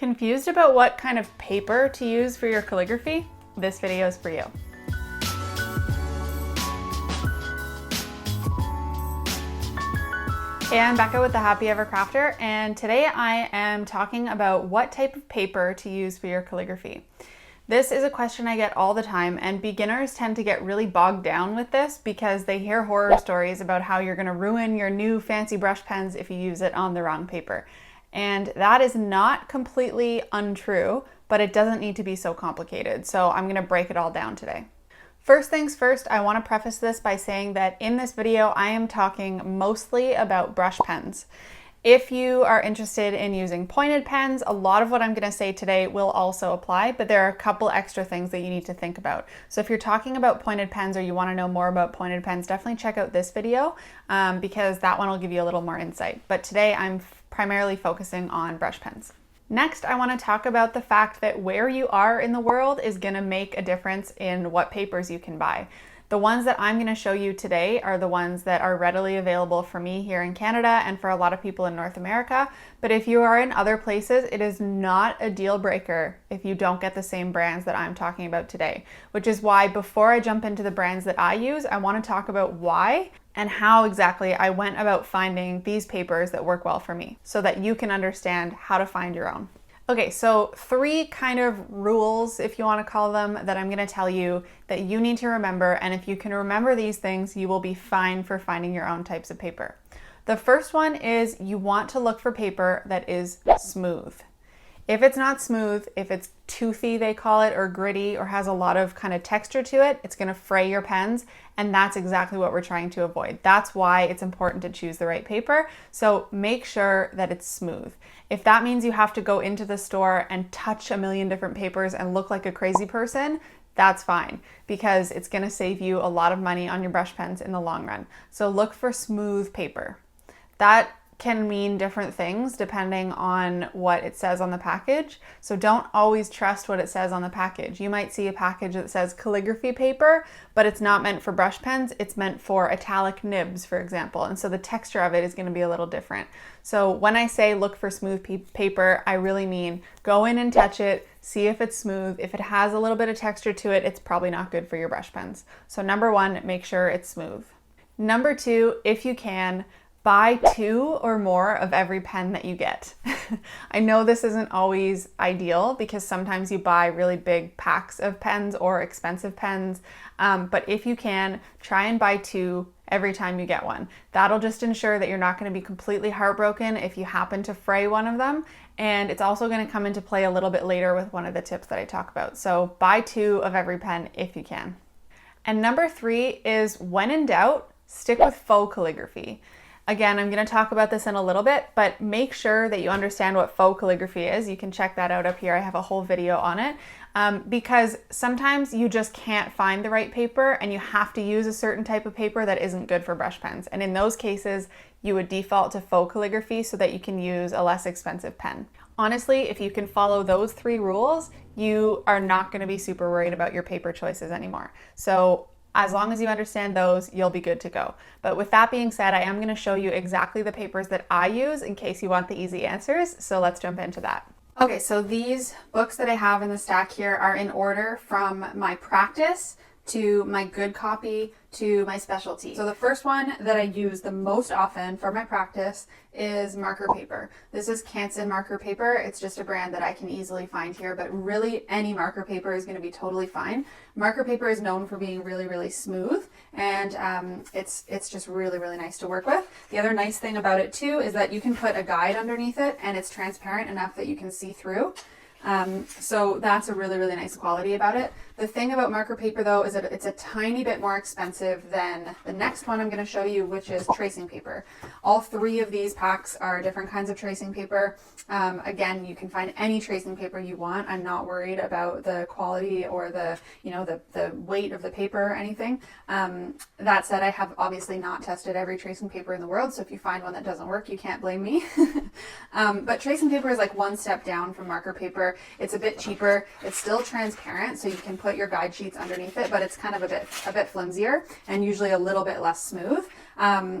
Confused about what kind of paper to use for your calligraphy? This video is for you. Hey, I'm Becca with the Happy Ever Crafter, and today I am talking about what type of paper to use for your calligraphy. This is a question I get all the time, and beginners tend to get really bogged down with this because they hear horror stories about how you're going to ruin your new fancy brush pens if you use it on the wrong paper. And that is not completely untrue, but it doesn't need to be so complicated. So I'm going to break it all down today. First things first, I want to preface this by saying that in this video, I am talking mostly about brush pens. If you are interested in using pointed pens, a lot of what I'm going to say today will also apply, but there are a couple extra things that you need to think about. So if you're talking about pointed pens or you want to know more about pointed pens, definitely check out this video because that one will give you a little more insight. But today I'm primarily focusing on brush pens. Next, I want to talk about the fact that where you are in the world is going to make a difference in what papers you can buy. The ones that I'm going to show you today are the ones that are readily available for me here in Canada and for a lot of people in North America. But if you are in other places, it is not a deal breaker if you don't get the same brands that I'm talking about today, which is why before I jump into the brands that I use, I want to talk about why and how exactly I went about finding these papers that work well for me so that you can understand how to find your own. Okay, so 3 kind of rules, if you want to call them, that I'm going to tell you that you need to remember, and if you can remember these things, you will be fine for finding your own types of paper. The first one is you want to look for paper that is smooth. If it's not smooth, if it's toothy, they call it, or gritty, or has a lot of kind of texture to it, it's going to fray your pens, and that's exactly what we're trying to avoid. That's why it's important to choose the right paper, so make sure that it's smooth. If that means you have to go into the store and touch a million different papers and look like a crazy person, that's fine, because it's going to save you a lot of money on your brush pens in the long run. So look for smooth paper. That can mean different things depending on what it says on the package. So don't always trust what it says on the package. You might see a package that says calligraphy paper, but it's not meant for brush pens. It's meant for italic nibs, for example. And so the texture of it is going to be a little different. So when I say look for smooth paper, I really mean go in and touch it, see if it's smooth. If it has a little bit of texture to it, it's probably not good for your brush pens. So number 1, make sure it's smooth. Number 2, if you can, buy 2 or more of every pen that you get. I know this isn't always ideal because sometimes you buy really big packs of pens or expensive pens, but if you can, try and buy 2 every time you get one. That'll just ensure that you're not going to be completely heartbroken if you happen to fray one of them, and it's also going to come into play a little bit later with one of the tips that I talk about. So buy 2 of every pen if you can. And number 3 is when in doubt, stick with faux calligraphy. Again, I'm going to talk about this in a little bit, but make sure that you understand what faux calligraphy is. You can check that out up here. I have a whole video on it because sometimes you just can't find the right paper and you have to use a certain type of paper that isn't good for brush pens. And in those cases, you would default to faux calligraphy so that you can use a less expensive pen. Honestly, if you can follow those 3 rules, you are not going to be super worried about your paper choices anymore. So as long as you understand those, you'll be good to go. But with that being said, I am going to show you exactly the papers that I use in case you want the easy answers. So let's jump into that. Okay, so these books that I have in the stack here are in order from my practice to my good copy to my specialty. So the first one that I use the most often for my practice is marker paper. This is Canson marker paper. It's just a brand that I can easily find here, but really any marker paper is going to be totally fine. Marker paper is known for being really, really smooth, and it's just really, really nice to work with. The other nice thing about it too is that you can put a guide underneath it and it's transparent enough that you can see through. So that's a really, really nice quality about it. The thing about marker paper though is that it's a tiny bit more expensive than the next one I'm going to show you, which is tracing paper. All 3 of these packs are different kinds of tracing paper. Again, you can find any tracing paper you want. I'm not worried about the quality or the weight of the paper or anything. That said, I have obviously not tested every tracing paper in the world, so if you find one that doesn't work, you can't blame me. But tracing paper is like 1 step down from marker paper. It's a bit cheaper. It's still transparent, so you can put your guide sheets underneath it, but it's kind of a bit flimsier and usually a little bit less smooth.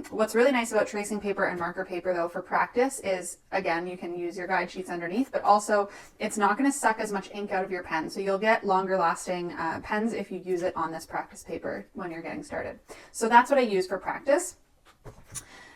What's really nice about tracing paper and marker paper though for practice is, again, you can use your guide sheets underneath, but also it's not going to suck as much ink out of your pen. So you'll get longer lasting pens if you use it on this practice paper when you're getting started. So that's what I use for practice.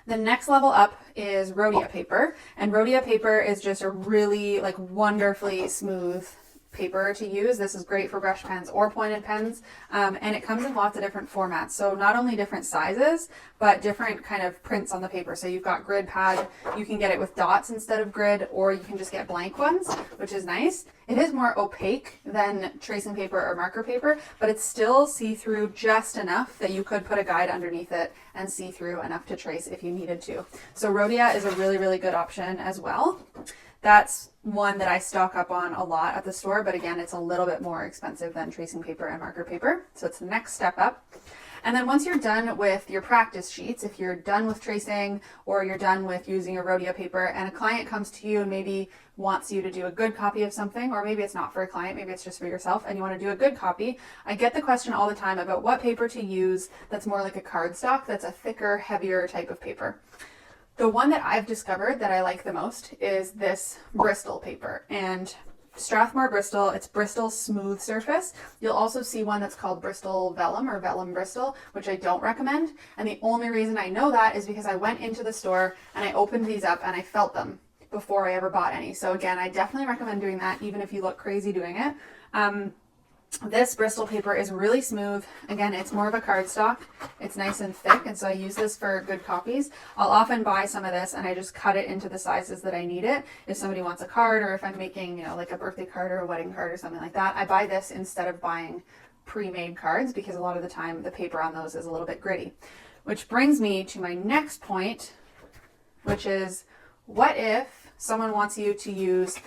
The next level up is Rhodia paper, and Rhodia paper is just a really like wonderfully smooth paper to use. This is great for brush pens or pointed pens, and it comes in lots of different formats. So not only different sizes, but different kind of prints on the paper. So you've got grid pad, you can get it with dots instead of grid, or you can just get blank ones, which is nice. It is more opaque than tracing paper or marker paper, but it's still see-through just enough that you could put a guide underneath it and see through enough to trace if you needed to. So Rhodia is a really, really good option as well. That's one that I stock up on a lot at the store, but again, it's a little bit more expensive than tracing paper and marker paper. So it's the next step up. And then once you're done with your practice sheets, if you're done with tracing or you're done with using your Rhodia paper and a client comes to you and maybe wants you to do a good copy of something, or maybe it's not for a client, maybe it's just for yourself and you want to do a good copy, I get the question all the time about what paper to use that's more like a cardstock, that's a thicker, heavier type of paper. The one that I've discovered that I like the most is this Bristol paper, and Strathmore Bristol, it's Bristol Smooth Surface. You'll also see one that's called Bristol Vellum or Vellum Bristol, which I don't recommend. And the only reason I know that is because I went into the store and I opened these up and I felt them before I ever bought any. So again, I definitely recommend doing that even if you look crazy doing it. This Bristol paper is really smooth. Again, it's more of a cardstock. It's nice and thick, and so I use this for good copies. I'll often buy some of this and I just cut it into the sizes that I need it. If somebody wants a card, or if I'm making, like a birthday card or a wedding card or something like that, I buy this instead of buying pre-made cards because a lot of the time the paper on those is a little bit gritty. Which brings me to my next point, which is what if someone wants you to use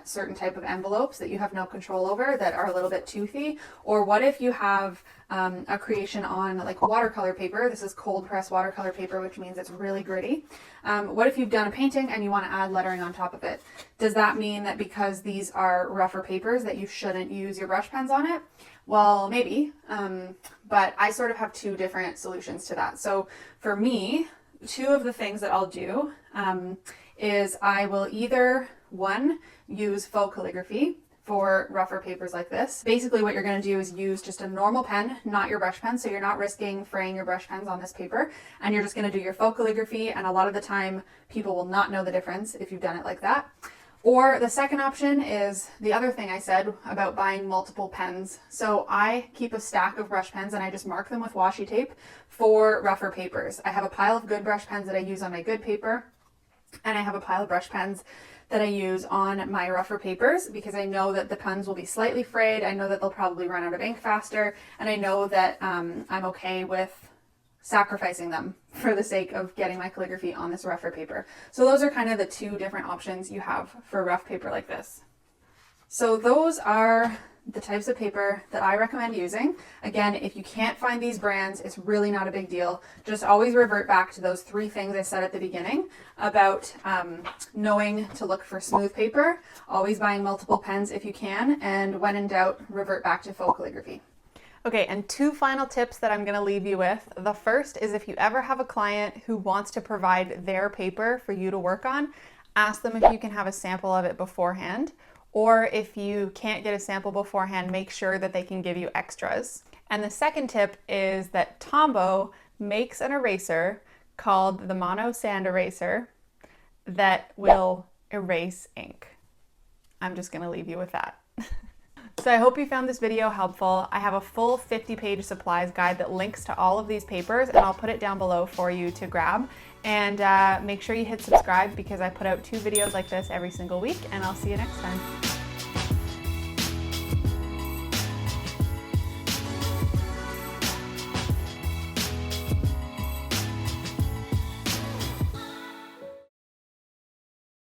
certain type of envelopes that you have no control over that are a little bit toothy, or what if you have a creation on like watercolor paper. This is cold press watercolor paper, which means it's really gritty. What if you've done a painting and you want to add lettering on top of it? Does that mean that because these are rougher papers that you shouldn't use your brush pens on it? Well, maybe, but I sort of have two different solutions to that. So for me, two of the things that I'll do is I will either, one, use faux calligraphy for rougher papers like this. Basically what you're going to do is use just a normal pen, not your brush pen, so you're not risking fraying your brush pens on this paper, and you're just going to do your faux calligraphy, and a lot of the time people will not know the difference if you've done it like that. Or the second option is the other thing I said about buying multiple pens. So I keep a stack of brush pens and I just mark them with washi tape for rougher papers. I have a pile of good brush pens that I use on my good paper, and I have a pile of brush pens that I use on my rougher papers because I know that the pens will be slightly frayed. I know that they'll probably run out of ink faster, and I know that I'm okay with sacrificing them for the sake of getting my calligraphy on this rougher paper. So those are kind of the two different options you have for a rough paper like this. So those are the types of paper that I recommend using. Again, if you can't find these brands, it's really not a big deal. Just always revert back to those three things I said at the beginning about knowing to look for smooth paper, always buying multiple pens if you can, and when in doubt, revert back to faux calligraphy. Okay, and two final tips that I'm going to leave you with. The first is if you ever have a client who wants to provide their paper for you to work on, ask them if you can have a sample of it beforehand. Or if you can't get a sample beforehand, make sure that they can give you extras. And the second tip is that Tombow makes an eraser called the Mono Sand Eraser that will erase ink. I'm just going to leave you with that. So I hope you found this video helpful. I have a full 50-page supplies guide that links to all of these papers, and I'll put it down below for you to grab. And make sure you hit subscribe because I put out 2 videos like this every single week, and I'll see you next time.